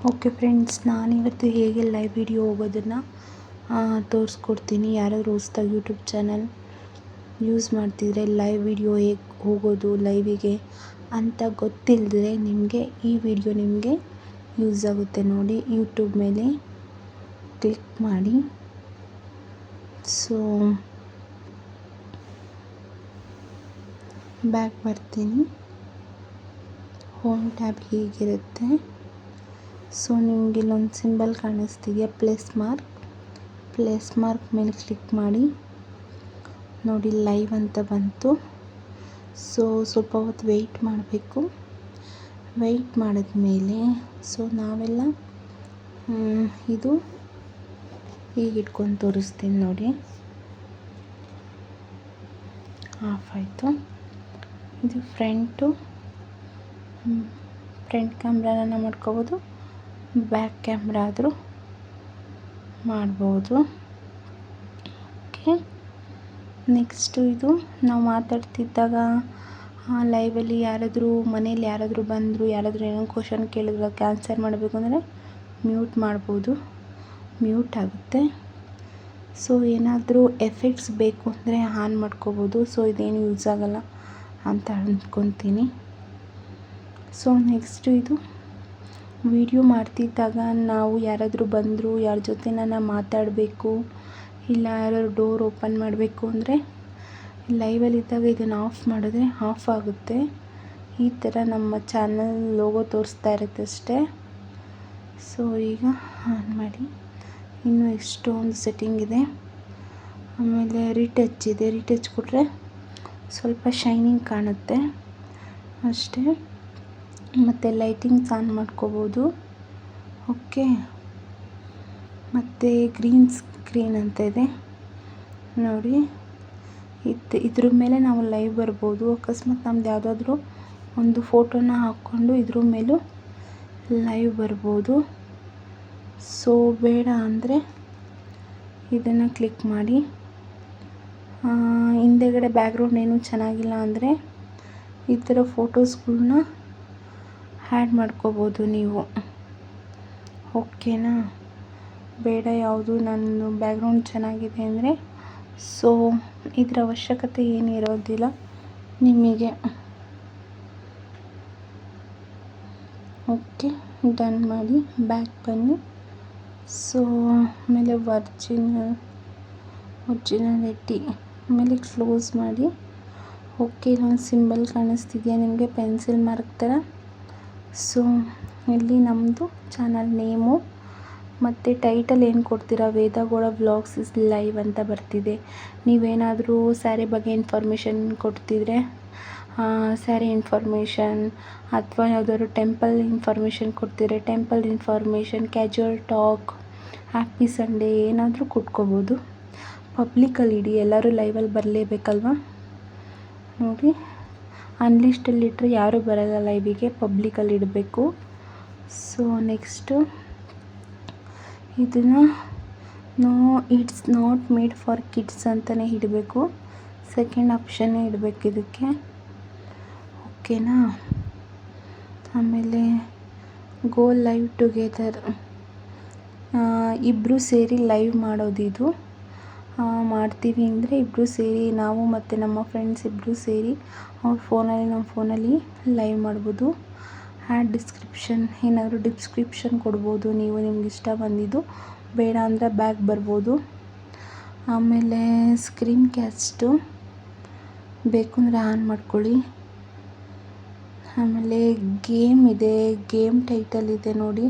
Okay friends, ನಾನಿವತ್ತು ಹೇಗೆ live video ಹೋಗೋದನ್ನು ತೋರಿಸ್ಕೊಡ್ತೀನಿ. ಯಾರಾದರೂ ಹೊಸ್ದಾಗಿ ಯೂಟ್ಯೂಬ್ ಚಾನಲ್ ಯೂಸ್ ಮಾಡ್ತಿದ್ರೆ ಲೈವ್ ವಿಡಿಯೋ ಹೇಗೆ ಹೋಗೋದು ಲೈವಿಗೆ ಅಂತ ಗೊತ್ತಿಲ್ಲದ್ರೆ ನಿಮಗೆ ಈ ವಿಡಿಯೋ ನಿಮಗೆ ಯೂಸ್ ಆಗುತ್ತೆ. ನೋಡಿ, ಯೂಟ್ಯೂಬ್ ಮೇಲೆ ಕ್ಲಿಕ್ ಮಾಡಿ. ಸೊ ಬ್ಯಾಕ್ ಬರ್ತೀನಿ. ಹೋಮ್ ಟ್ಯಾಬ್ ಹೀಗಿರುತ್ತೆ. ಸೊ ನಿಮಗೆ ಇಲ್ಲೊಂದು ಸಿಂಬಲ್ ಕಾಣಿಸ್ತಿದೆಯಾ, ಪ್ಲಸ್ ಮಾರ್ಕ್ ಮೇಲೆ ಕ್ಲಿಕ್ ಮಾಡಿ. ನೋಡಿ, ಲೈವ್ ಅಂತ ಬಂತು. ಸೊ ಸ್ವಲ್ಪ ಹೊತ್ತು ವೆಯ್ಟ್ ಮಾಡಬೇಕು. ವೆಯ್ಟ್ ಮಾಡಿದ್ಮೇಲೆ ನಾವೆಲ್ಲ ಇದು ಹೀಗೆ ಇಟ್ಕೊಂಡು ತೋರಿಸ್ತೀನಿ. ನೋಡಿ, ಆಫ್ ಆಯಿತು. ಇದು ಫ್ರಂಟ್ ಕ್ಯಾಮ್ರಾನ ಮಾಡ್ಕೋಬೋದು, ಬ್ಯಾಕ್ ಕ್ಯಾಮ್ರಾ ಆದರೂ ಮಾಡ್ಬೋದು. ಓಕೆ, ನೆಕ್ಸ್ಟು ಇದು ನಾವು ಮಾತಾಡ್ತಿದ್ದಾಗ ಲೈವಲ್ಲಿ ಮನೇಲಿ ಯಾರಾದರೂ ಬಂದರು, ಯಾರಾದರೂ ಏನೋ ಕ್ವಶನ್ ಕೇಳಿದ್ರು ಅದಕ್ಕೆ ಆನ್ಸರ್ ಮಾಡಬೇಕು ಅಂದರೆ ಮ್ಯೂಟ್ ಮಾಡ್ಬೋದು, ಮ್ಯೂಟ್ ಆಗುತ್ತೆ. ಸೊ ಏನಾದರೂ ಎಫೆಕ್ಟ್ಸ್ ಬೇಕು ಅಂದರೆ ಆನ್ ಮಾಡ್ಕೋಬೋದು. ಸೊ ಇದೇನು ಯೂಸ್ ಆಗೋಲ್ಲ ಅಂತ ಅಂದ್ಕೊತೀನಿ. ಸೊ ನೆಕ್ಸ್ಟು ಇದು ವಿಡಿಯೋ ಮಾಡ್ತಿದ್ದಾಗ ನಾವು ಯಾರಾದರೂ ಬಂದರು, ಯಾರ ಜೊತೆ ನಾನು ಮಾತಾಡಬೇಕು, ಇಲ್ಲ ಯಾರಾದ್ರು ಡೋರ್ ಓಪನ್ ಮಾಡಬೇಕು ಅಂದರೆ ಲೈವಲ್ಲಿದ್ದಾಗ ಇದನ್ನು ಆಫ್ ಮಾಡಿದ್ರೆ ಆಫ್ ಆಗುತ್ತೆ. ಈ ಥರ ನಮ್ಮ ಚಾನಲ್ ಲೋಗೋ ತೋರಿಸ್ತಾ ಇರುತ್ತೆ ಅಷ್ಟೇ. ಸೊ ಈಗ ಆನ್ ಮಾಡಿ. ಇನ್ನೂ ಎಷ್ಟೊಂದು ಸೆಟ್ಟಿಂಗ್ ಇದೆ. ಆಮೇಲೆ ರಿಟಚ್ ಇದೆ. ರಿಟಚ್ ಕೊಟ್ಟರೆ ಸ್ವಲ್ಪ ಶೈನಿಂಗ್ ಕಾಣುತ್ತೆ ಅಷ್ಟೇ. ಮತ್ತು ಲೈಟಿಂಗ್ಸ್ ಆನ್ ಮಾಡ್ಕೋಬೋದು. ಓಕೆ, ಮತ್ತು ಗ್ರೀನ್ ಸ್ಕ್ರೀನ್ ಅಂತ ಇದೆ ನೋಡಿ. ಇದ್ರ ಮೇಲೆ ನಾವು ಲೈವ್ ಬರ್ಬೋದು. ಅಕಸ್ಮಾತ್ ನಮ್ದು ಯಾವುದಾದ್ರೂ ಒಂದು ಫೋಟೋನ ಹಾಕ್ಕೊಂಡು ಇದ್ರ ಮೇಲೂ ಲೈವ್ ಬರ್ಬೋದು. ಸೊ ಬೇಡ ಅಂದರೆ ಇದನ್ನು ಕ್ಲಿಕ್ ಮಾಡಿ. ಹಿಂದೆಗಡೆ ಬ್ಯಾಕ್ಗ್ರೌಂಡ್ ಏನೂ ಚೆನ್ನಾಗಿಲ್ಲ ಅಂದರೆ ಈ ಥರ ಫೋಟೋಸ್ಗಳ್ನ ಆ್ಯಡ್ ಮಾಡ್ಕೋಬೋದು ನೀವು. ಓಕೆನಾ? ಬೇಡ ಯಾವುದು ನನ್ನ ಬ್ಯಾಕ್ಗ್ರೌಂಡ್ ಚೆನ್ನಾಗಿದೆ ಅಂದರೆ ಸೊ ಇದರ ಅವಶ್ಯಕತೆ ಏನಿರೋದಿಲ್ಲ ನಿಮಗೆ. ಓಕೆ, ಡನ್ ಮಾಡಿ ಬ್ಯಾಕ್ ಬನ್ನಿ. ಸೊ ಆಮೇಲೆ ಒರಿಜಿನಾಲಿಟಿ ಆಮೇಲೆ ಕ್ಲೋಸ್ ಮಾಡಿ. ಓಕೆ, ಇಲ್ಲೊಂದು ಸಿಂಬಲ್ ಕಾಣಿಸ್ತಿದೆಯಾ ನಿಮಗೆ, ಪೆನ್ಸಿಲ್ ಮಾರ್ಕ್ ಥರ. ಸೊ ಇಲ್ಲಿ ನಮ್ಮದು ಚಾನಲ್ ನೇಮು ಮತ್ತು ಟೈಟಲ್ ಏನು ಕೊಡ್ತೀರಾ, ವೇದಗೌಡ ವ್ಲಾಗ್ಸ್ ಇಸ್ ಲೈವ್ ಅಂತ ಬರ್ತಿದೆ. ನೀವೇನಾದರೂ ಸ್ಯಾರಿ ಬಗ್ಗೆ ಇನ್ಫಾರ್ಮೇಷನ್ ಕೊಡ್ತಿದ್ರೆ ಸ್ಯಾರಿ ಇನ್ಫಾರ್ಮೇಷನ್, ಅಥವಾ ಯಾವುದಾದ್ರು ಟೆಂಪಲ್ ಇನ್ಫಾರ್ಮೇಷನ್ ಕೊಡ್ತಿದ್ರೆ temple information, casual talk, happy Sunday ಏನಾದರೂ ಕೊಟ್ಕೋಬೋದು. ಪಬ್ಲಿಕಲ್ಲಿ ಇಡಿ, ಎಲ್ಲರೂ ಲೈವಲ್ಲಿ ಬರಲೇಬೇಕಲ್ವ. ನೋಡಿ, ಅನ್ಲಿಸ್ಟಲ್ಲಿಟ್ಟರೆ ಯಾರೂ ಬರೋಲ್ಲ ಲೈವಿಗೆ, ಪಬ್ಲಿಕಲ್ಲಿ ಇಡಬೇಕು. ಸೊ ನೆಕ್ಸ್ಟು ಇದನ್ನು it's not made for kids ಅಂತಲೇ ಇಡಬೇಕು. ಸೆಕೆಂಡ್ ಆಪ್ಷನ್ನೇ ಇಡಬೇಕು ಇದಕ್ಕೆ. ಓಕೆನಾ? ಆಮೇಲೆ ಗೋ ಲೈವ್ ಟುಗೆದರ್, ಇಬ್ಬರು ಸೇರಿ ಲೈವ್ ಮಾಡೋದಿದು. ಮಾಡ್ತೀವಿ ಅಂದರೆ ಇಬ್ಬರು ಸೇರಿ, ನಾವು ಮತ್ತು ನಮ್ಮ ಫ್ರೆಂಡ್ಸ್ ಇಬ್ಬರು ಸೇರಿ ಅವ್ರ ಫೋನಲ್ಲಿ ನಮ್ಮ ಫೋನಲ್ಲಿ ಲೈವ್ ಮಾಡ್ಬೋದು. ಡಿಸ್ಕ್ರಿಪ್ಷನ್ ಏನಾದರೂ ಡಿಸ್ಕ್ರಿಪ್ಷನ್ ಕೊಡ್ಬೋದು ನೀವು, ನಿಮ್ಗೆ ಇಷ್ಟ ಬಂದಿದ್ದು. ಬೇಡ ಅಂದರೆ ಬ್ಯಾಕ್ ಬರ್ಬೋದು. ಆಮೇಲೆ ಸ್ಕ್ರೀನ್ ಕ್ಯಾಸ್ಟು ಬೇಕು ಅಂದರೆ ಆನ್ ಮಾಡ್ಕೊಳ್ಳಿ. ಆಮೇಲೆ ಗೇಮ್ ಇದೆ, ಗೇಮ್ ಟೈಟಲ್ ಇದೆ ನೋಡಿ.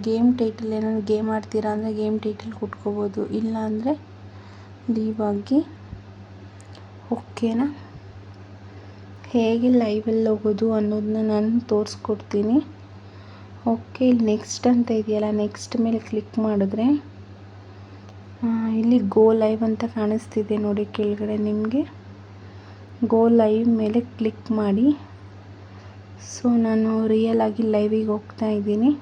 ಗೇಮ್ ಟೈಟಲ್ ಏನಾದ್ರು ಗೇಮ್ ಆಡ್ತೀರಾ ಅಂದರೆ ಗೇಮ್ ಟೈಟಲ್ ಕೊಟ್ಕೋಬೋದು, ಇಲ್ಲ ಅಂದರೆ ಲೀವ್ ಆಗಿ. ಓಕೆನಾ? ಹೇಗೆ ಲೈವಲ್ಲಿ ಹೋಗೋದು ಅನ್ನೋದನ್ನ ನಾನು ತೋರಿಸ್ಕೊಡ್ತೀನಿ. ಓಕೆ, ಇಲ್ಲಿ ನೆಕ್ಸ್ಟ್ ಅಂತ ಇದೆಯಲ್ಲ, ನೆಕ್ಸ್ಟ್ ಮೇಲೆ ಕ್ಲಿಕ್ ಮಾಡಿದ್ರೆ ಇಲ್ಲಿ ಗೋ ಲೈವ್ ಅಂತ ಕಾಣಿಸ್ತಿದೆ ನೋಡಿ ಕೆಳಗಡೆ ನಿಮಗೆ. ಗೋ ಲೈವ್ ಮೇಲೆ ಕ್ಲಿಕ್ ಮಾಡಿ. ಸೊ ನಾನು ರಿಯಲ್ ಆಗಿ ಲೈವಿಗೆ ಹೋಗ್ತಾ ಇದ್ದೀನಿ.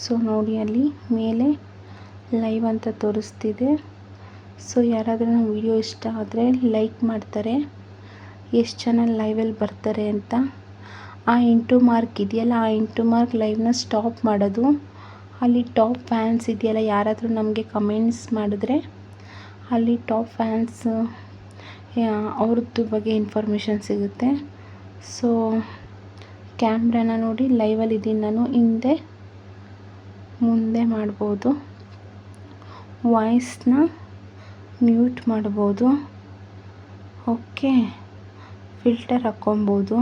ಸೊ ನೋಡಿ, ಅಲ್ಲಿ ಮೇಲೆ ಲೈವ್ ಅಂತ ತೋರಿಸ್ತಿದೆ. ಸೊ ಯಾರಾದರೂ ನಮ್ಮ ವಿಡಿಯೋ ಇಷ್ಟ ಆದರೆ ಲೈಕ್ ಮಾಡ್ತಾರೆ, ಎಷ್ಟು ಜನ ಲೈವಲ್ಲಿ ಬರ್ತಾರೆ ಅಂತ. ಆ ಇಂಟು ಮಾರ್ಕ್ ಇದೆಯಲ್ಲ, ಆ ಇಂಟು ಮಾರ್ಕ್ ಲೈವ್ನ ಸ್ಟಾಪ್ ಮಾಡೋದು. ಅಲ್ಲಿ ಟಾಪ್ ಫ್ಯಾನ್ಸ್ ಇದೆಯಲ್ಲ, ಯಾರಾದರೂ ನಮಗೆ ಕಮೆಂಟ್ಸ್ ಮಾಡಿದ್ರೆ ಅಲ್ಲಿ ಟಾಪ್ ಫ್ಯಾನ್ಸ್ ಅವ್ರದ್ದು ಬಗ್ಗೆ ಇನ್ಫಾರ್ಮೇಷನ್ ಸಿಗುತ್ತೆ. ಸೊ ಕ್ಯಾಮ್ರಾನ ನೋಡಿ ಲೈವಲ್ಲಿದ್ದೀನಿ ನಾನು, ಹಿಂದೆ ಮುಂದೆ ಮಾಡ್ಬೋದು. ವಾಯ್ಸ್ನ ಮ್ಯೂಟ್ ಮಾಡ್ಬೋದು. ಓಕೆ, ಫಿಲ್ಟರ್ ಹಾಕ್ಕೊಬೋದು.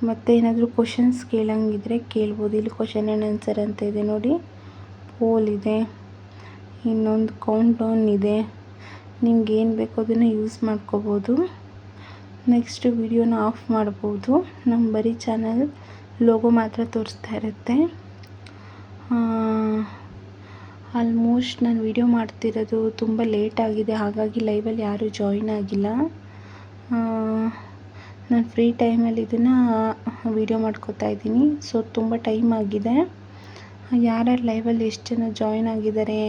ಮತ್ತು ಏನಾದರೂ ಕ್ವಶನ್ಸ್ ಕೇಳಂಗಿದ್ರೆ ಕೇಳ್ಬೋದು. ಇಲ್ಲಿ ಕ್ವಶನ್ ಆ್ಯಂಡ್ ಆನ್ಸರ್ ಅಂತ ಇದೆ ನೋಡಿ, ಪೋಲ್ ಇದೆ, ಇನ್ನೊಂದು ಕೌಂಟ್ ಡೌನ್ ಇದೆ. ನಿಮ್ಗೆ ಏನು ಬೇಕೋ ಅದನ್ನು ಯೂಸ್ ಮಾಡ್ಕೋಬೋದು. ನೆಕ್ಸ್ಟ್ ವಿಡಿಯೋನ ಆಫ್ ಮಾಡ್ಬೋದು. ನಮ್ಮ ಬರೀ ಚಾನಲ್ ಲೋಗೋ ಮಾತ್ರ ತೋರಿಸ್ತಾ ಇರುತ್ತೆ. ಆಲ್ಮೋಸ್ಟ್ ನಾನು ವಿಡಿಯೋ ಮಾಡ್ತಿರೋದು ತುಂಬ ಲೇಟ್ ಆಗಿದೆ, ಹಾಗಾಗಿ ಲೈವಲ್ಲಿ ಯಾರೂ ಜಾಯಿನ್ ಆಗಿಲ್ಲ. ನಾನು ಫ್ರೀ ಟೈಮಲ್ಲಿ ಇದನ್ನು ವಿಡಿಯೋ ಮಾಡ್ಕೋತಾ ಇದ್ದೀನಿ. ಸೊ ತುಂಬ ಟೈಮ್ ಆಗಿದೆ. ಯಾರ್ಯಾರು ಲೈವಲ್ಲಿ ಎಷ್ಟು ಜನ ಜಾಯಿನ್ ಆಗಿದ್ದಾರೆ,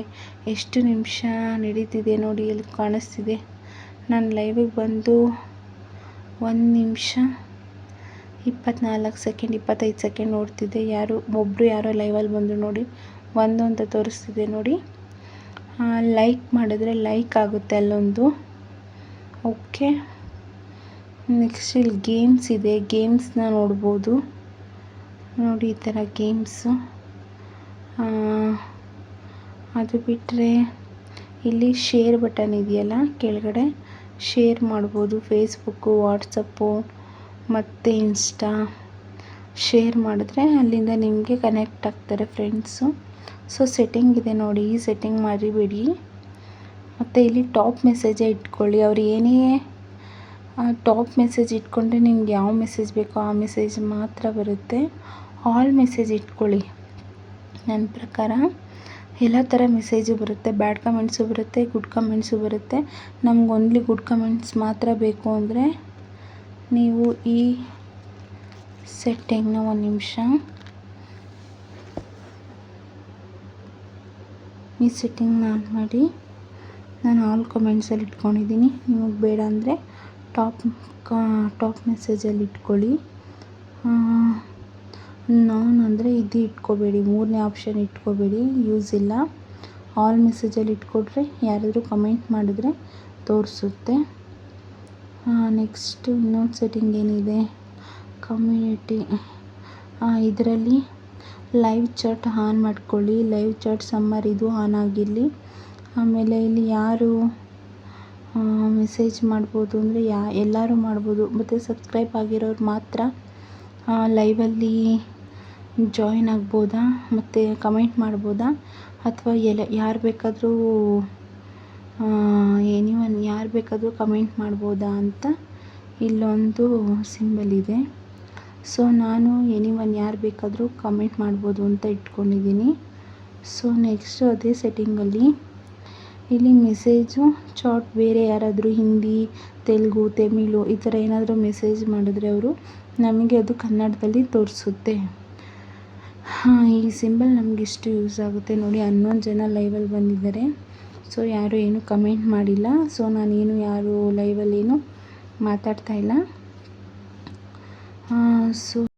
ಎಷ್ಟು ನಿಮಿಷ ನಡೀತಿದೆ ನೋಡಿ, ಇಲ್ಲಿ ಕಾಣಿಸ್ತಿದೆ. ನಾನು ಲೈವಿಗೆ ಬಂದು 1 ನಿಮಿಷ 24 ಸೆಕೆಂಡ್ 25 ಸೆಕೆಂಡ್ ನೋಡ್ತಿದ್ದೆ. ಯಾರೋ ಲೈವಲ್ಲಿ ಬಂದು ನೋಡಿ, 1 ಅಂತ ತೋರಿಸ್ತಿದೆ ನೋಡಿ. ಲೈಕ್ ಮಾಡಿದ್ರೆ ಲೈಕ್ ಆಗುತ್ತೆ ಅಲ್ಲೊಂದು. ಓಕೆ, ನೆಕ್ಸ್ಟ್ ಇಲ್ಲಿ ಗೇಮ್ಸ್ ಇದೆ, ಗೇಮ್ಸ್ನ ನೋಡ್ಬೋದು ನೋಡಿ, ಈ ಥರ ಗೇಮ್ಸು. ಅದು ಬಿಟ್ಟರೆ ಇಲ್ಲಿ ಶೇರ್ ಬಟನ್ ಇದೆಯಲ್ಲ ಕೆಳಗಡೆ, ಶೇರ್ ಮಾಡ್ಬೋದು. ಫೇಸ್ಬುಕ್ಕು, ವಾಟ್ಸಪ್ಪು ಮತ್ತು ಇನ್ಸ್ಟಾ ಶೇರ್ ಮಾಡಿದ್ರೆ ಅಲ್ಲಿಂದ ನಿಮಗೆ ಕನೆಕ್ಟ್ ಆಗ್ತಾರೆ ಫ್ರೆಂಡ್ಸು. ಸೊ ಸೆಟ್ಟಿಂಗ್ ಇದೆ ನೋಡಿ, ಈ ಸೆಟ್ಟಿಂಗ್ ಮರಿಬೇಡಿ. ಮತ್ತು ಇಲ್ಲಿ ಟಾಪ್ ಮೆಸೇಜೇ ಇಟ್ಕೊಳ್ಳಿ. ಅವ್ರು ಏನೇ ಟಾಪ್ ಮೆಸೇಜ್ ಇಟ್ಕೊಂಡ್ರೆ ನಿಮ್ಗೆ ಯಾವ ಮೆಸೇಜ್ ಬೇಕೋ ಆ ಮೆಸೇಜ್ ಮಾತ್ರ ಬರುತ್ತೆ. ಆಲ್ ಮೆಸೇಜ್ ಇಟ್ಕೊಳ್ಳಿ. ನನ್ನ ಪ್ರಕಾರ ಎಲ್ಲ ಥರ ಮೆಸೇಜು ಬರುತ್ತೆ, ಬ್ಯಾಡ್ ಕಮೆಂಟ್ಸು ಬರುತ್ತೆ, ಗುಡ್ ಕಮೆಂಟ್ಸು ಬರುತ್ತೆ. ನಮ್ಗೆ ಓನ್ಲಿ ಗುಡ್ ಕಮೆಂಟ್ಸ್ ಮಾತ್ರ ಬೇಕು ಅಂದರೆ ನೀವು ಈ ಸೆಟ್ಟಿಂಗ್ನ 1 ನಿಮಿಷ, ಈ ಸೆಟ್ಟಿಂಗ್ನ ಆನ್ ಮಾಡಿ. ನಾನು ಆಲ್ ಕಮೆಂಟ್ಸಲ್ಲಿ ಇಟ್ಕೊಂಡಿದ್ದೀನಿ. ನಿಮಗೆ ಬೇಡ ಅಂದರೆ ಟಾಪ್ ಮೆಸೇಜಲ್ಲಿ ಇಟ್ಕೊಳ್ಳಿ. ನಾನ್ ಅಂದರೆ ಇದು ಇಟ್ಕೋಬೇಡಿ, 3ನೇ ಆಪ್ಷನ್ ಇಟ್ಕೋಬೇಡಿ, ಯೂಸ್ ಇಲ್ಲ. ಆಲ್ ಮೆಸೇಜಲ್ಲಿ ಇಟ್ಕೊಂಡ್ರೆ ಯಾರಾದರೂ ಕಮೆಂಟ್ ಮಾಡಿದ್ರೆ ತೋರಿಸುತ್ತೆ. ನೆಕ್ಸ್ಟು ಇನ್ನೊಂದು ಸೆಟ್ಟಿಂಗ್ ಏನಿದೆ, ಕಮ್ಯುನಿಟಿ. ಇದರಲ್ಲಿ ಲೈವ್ ಚಾಟ್ ಆನ್ ಮಾಡ್ಕೊಳ್ಳಿ. ಲೈವ್ ಚಾಟ್ ಸಮ್ಮರ್ ಇದು ಆನ್ ಆಗಿರಲಿ. ಆಮೇಲೆ ಇಲ್ಲಿ ಯಾರು ಮೆಸೇಜ್ ಮಾಡ್ಬೋದು ಅಂದರೆ ಎಲ್ಲರೂ ಮಾಡ್ಬೋದು. ಮತ್ತು ಸಬ್ಸ್ಕ್ರೈಬ್ ಆಗಿರೋರು ಮಾತ್ರ ಲೈವಲ್ಲಿ ಜಾಯಿನ್ ಆಗ್ಬೋದಾ, ಮತ್ತು ಕಮೆಂಟ್ ಮಾಡ್ಬೋದಾ, ಅಥವಾ ಯಾರು ಬೇಕಾದರೂ ಯಾರು ಬೇಕಾದರೂ ಕಮೆಂಟ್ ಮಾಡ್ಬೋದಾ ಅಂತ ಇಲ್ಲೊಂದು ಸಿಂಬಲ್ ಇದೆ. ಸೊ ನಾನು ಯಾರು ಬೇಕಾದರೂ ಕಮೆಂಟ್ ಮಾಡ್ಬೋದು ಅಂತ ಇಟ್ಕೊಂಡಿದ್ದೀನಿ. ಸೊ ನೆಕ್ಸ್ಟು ಅದೇ ಸೆಟ್ಟಿಂಗಲ್ಲಿ ಇಲ್ಲಿ ಮೆಸೇಜು ಚಾಟ್, ಬೇರೆ ಯಾರಾದರೂ ಹಿಂದಿ, ತೆಲುಗು, ತಮಿಳು ಈ ಥರ ಏನಾದರೂ ಮೆಸೇಜ್ ಮಾಡಿದ್ರೆ ಅವರು ನಮಗೆ ಅದು ಕನ್ನಡದಲ್ಲಿ ತೋರಿಸುತ್ತೆ. ಈ ಸಿಂಬಲ್ ನಮಗಿಷ್ಟು ಯೂಸ್ ಆಗುತ್ತೆ ನೋಡಿ. 11 ಜನ ಲೈವಲ್ಲಿ ಬಂದಿದ್ದಾರೆ. ಸೊ ಯಾರು ಏನು ಕಮೆಂಟ್ ಮಾಡಿಲ್ಲ. ಸೊ ನಾನೇನು ಯಾರು ಲೈವಲ್ಲಿ ಏನು ಮಾತಾಡ್ತಾ ಇಲ್ಲ. ಸೊ